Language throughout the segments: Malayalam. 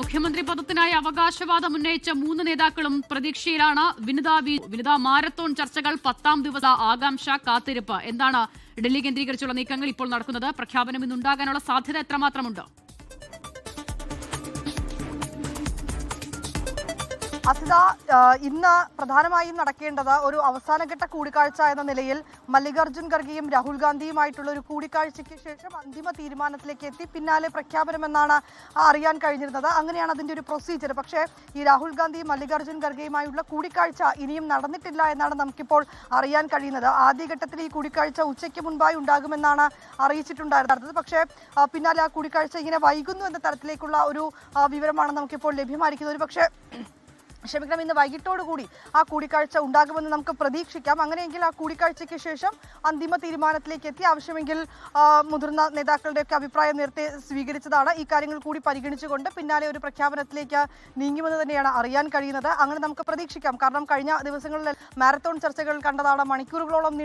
മുഖ്യമന്ത്രി പദത്തിനായി അവകാശവാദം ഉന്നയിച്ച 3 നേതാക്കളും പ്രതീക്ഷയിലാണ്. വിനിത മാരത്തോൺ ചർച്ചകൾ 10ാം ദിവസ ആകാംക്ഷ കാത്തിരിപ്പ്. എന്താണ് ഡൽഹി കേന്ദ്രീകരിച്ചുള്ള നീക്കങ്ങൾ ഇപ്പോൾ നടക്കുന്നത്? പ്രഖ്യാപനം ഇന്നുണ്ടാകാനുള്ള സാധ്യത എത്രമാത്രമുണ്ട്? അസിത, ഇന്ന് പ്രധാനമായും നടക്കേണ്ടത് ഒരു അവസാനഘട്ട കൂടിക്കാഴ്ച എന്ന നിലയിൽ മല്ലികാർജ്ജുൻ ഖർഗെയും രാഹുൽ ഗാന്ധിയുമായിട്ടുള്ള ഒരു കൂടിക്കാഴ്ചയ്ക്ക് ശേഷം അന്തിമ തീരുമാനത്തിലേക്ക് എത്തി പിന്നാലെ പ്രഖ്യാപനമെന്നാണ് അറിയാൻ കഴിഞ്ഞിരുന്നത്. അങ്ങനെയാണ് അതിൻ്റെ ഒരു പ്രൊസീജിയർ. പക്ഷേ ഈ രാഹുൽ ഗാന്ധിയും മല്ലികാർജ്ജുൻ ഖർഗെയുമായുള്ള കൂടിക്കാഴ്ച ഇനിയും നടന്നിട്ടില്ല എന്നാണ് നമുക്കിപ്പോൾ അറിയാൻ കഴിയുന്നത്. ആദ്യഘട്ടത്തിൽ ഈ കൂടിക്കാഴ്ച ഉച്ചയ്ക്ക് മുൻപായി ഉണ്ടാകുമെന്നാണ് അറിയിച്ചിട്ടുണ്ടായിരുന്നത്. പക്ഷേ പിന്നാലെ ആ കൂടിക്കാഴ്ച ഇങ്ങനെ വൈകുന്നു എന്ന തരത്തിലേക്കുള്ള ഒരു വിവരമാണ് നമുക്കിപ്പോൾ ലഭ്യമായിരിക്കുന്നത്. ഒരു പക്ഷേ ഇന്ന് വൈകിട്ടോടുകൂടി ആ കൂടിക്കാഴ്ച ഉണ്ടാകുമെന്ന് നമുക്ക് പ്രതീക്ഷിക്കാം. അങ്ങനെയെങ്കിൽ ആ കൂടിക്കാഴ്ചയ്ക്ക് ശേഷം അന്തിമ തീരുമാനത്തിലേക്ക് എത്തി ആവശ്യമെങ്കിൽ മുതിർന്ന നേതാക്കളുടെയൊക്കെ അഭിപ്രായം നേരത്തെ സ്വീകരിച്ചതാണ്. ഈ കാര്യങ്ങൾ കൂടി പരിഗണിച്ചുകൊണ്ട് പിന്നാലെ ഒരു പ്രഖ്യാപനത്തിലേക്ക് നീങ്ങുമെന്ന് തന്നെയാണ് അറിയാൻ കഴിയുന്നത്. അങ്ങനെ നമുക്ക് പ്രതീക്ഷിക്കാം. കാരണം കഴിഞ്ഞ ദിവസങ്ങളിൽ മാരത്തോൺ ചർച്ചകൾ കണ്ടതാണ്. മണിക്കൂറുകളോളം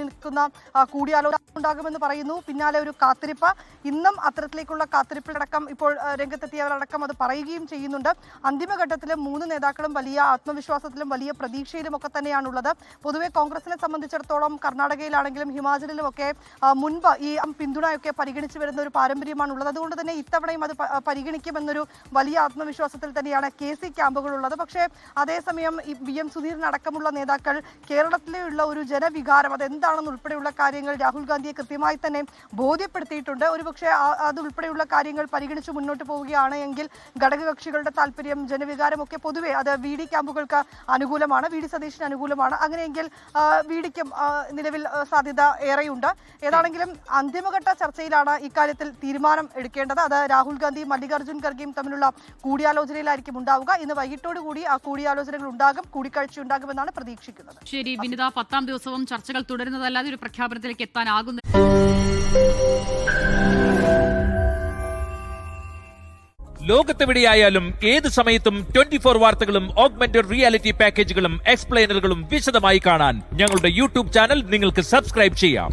നിൽക്കുന്ന കൂടിയാലോചന ഉണ്ടാകുമെന്ന് പറയുന്നു. പിന്നാലെ ഒരു കാത്തിരിപ്പ്. ഇന്നും അത്തരത്തിലേക്കുള്ള കാത്തിരിപ്പിലടക്കം ഇപ്പോൾ രംഗത്തെത്തിയവരടക്കം അത് പറയുകയും ചെയ്യുന്നുണ്ട്. അന്തിമഘട്ടത്തിൽ 3 നേതാക്കളും വലിയ ആത്മവിശ്വാസത്തിലും വലിയ പ്രതീക്ഷയിലും ഒക്കെ തന്നെയാണുള്ളത്. പൊതുവെ കോൺഗ്രസിനെ സംബന്ധിച്ചിടത്തോളം കർണാടകയിലാണെങ്കിലും ഹിമാചലിലും ഒക്കെ മുൻപ് ഈ പിന്തുണയൊക്കെ പരിഗണിച്ചു വരുന്ന ഒരു പാരമ്പര്യമാണുള്ളത്. അതുകൊണ്ട് തന്നെ ഇത്തവണയും അത് പരിഗണിക്കുമെന്നൊരു വലിയ ആത്മവിശ്വാസത്തിൽ തന്നെയാണ് KC ക്യാമ്പുകളുള്ളത്. പക്ഷേ അതേസമയം ഈ VM സുധീരനടക്കമുള്ള നേതാക്കൾ കേരളത്തിലുള്ള ഒരു ജനവികാരം അതെന്താണെന്ന് ഉൾപ്പെടെയുള്ള കാര്യങ്ങൾ രാഹുൽ ഗാന്ധിയെ കൃത്യമായി തന്നെ ബോധ്യപ്പെടുത്തിയിട്ടുണ്ട്. ഒരുപക്ഷെ അതുൾപ്പെടെയുള്ള കാര്യങ്ങൾ പരിഗണിച്ച് മുന്നോട്ട് പോവുകയാണ് എങ്കിൽ ഘടകകക്ഷികളുടെ താല്പര്യം ജനവികാരമൊക്കെ പൊതുവെ അത് VD ക്യാമ്പുകൾക്ക് അനുകൂലമാണ്, VD സതീഷിന് അനുകൂലമാണ്. അങ്ങനെയെങ്കിൽ VDക്കും നിലവിൽ സാധ്യത ഏറെയുണ്ട്. ഏതാണെങ്കിലും അന്തിമഘട്ട ചർച്ചയിലാണ് ഇക്കാര്യത്തിൽ തീരുമാനം എടുക്കേണ്ടത്. അത് രാഹുൽ ഗാന്ധിയും മല്ലികാർജ്ജുൻ ഖർഗെയും തമ്മിലുള്ള കൂടിയാലോചനയിലായിരിക്കും ഉണ്ടാവുക. ഇന്ന് വൈകിട്ടോടുകൂടി ആ കൂടിയാലോചനകൾ ഉണ്ടാകും, കൂടിക്കാഴ്ച ഉണ്ടാകുമെന്നാണ് പ്രതീക്ഷിക്കുന്നത്. ശരി വിനിത, 10ാം ദിവസവും ചർച്ചകൾ തുടരുന്നതല്ലാതെ ഒരു പ്രഖ്യാപനത്തിലേക്ക് എത്താനാകുന്നു. ലോകത്തെവിടെയായാലും ഏത് സമയത്തും 24 വാർത്തകളും ഓഗ്മെന്റഡ് റിയാലിറ്റി പാക്കേജുകളും എക്സ്പ്ലെയിനറുകളും വിശദമായി കാണാൻ ഞങ്ങളുടെ YouTube ചാനൽ നിങ്ങൾക്ക് സബ്സ്ക്രൈബ് ചെയ്യാം.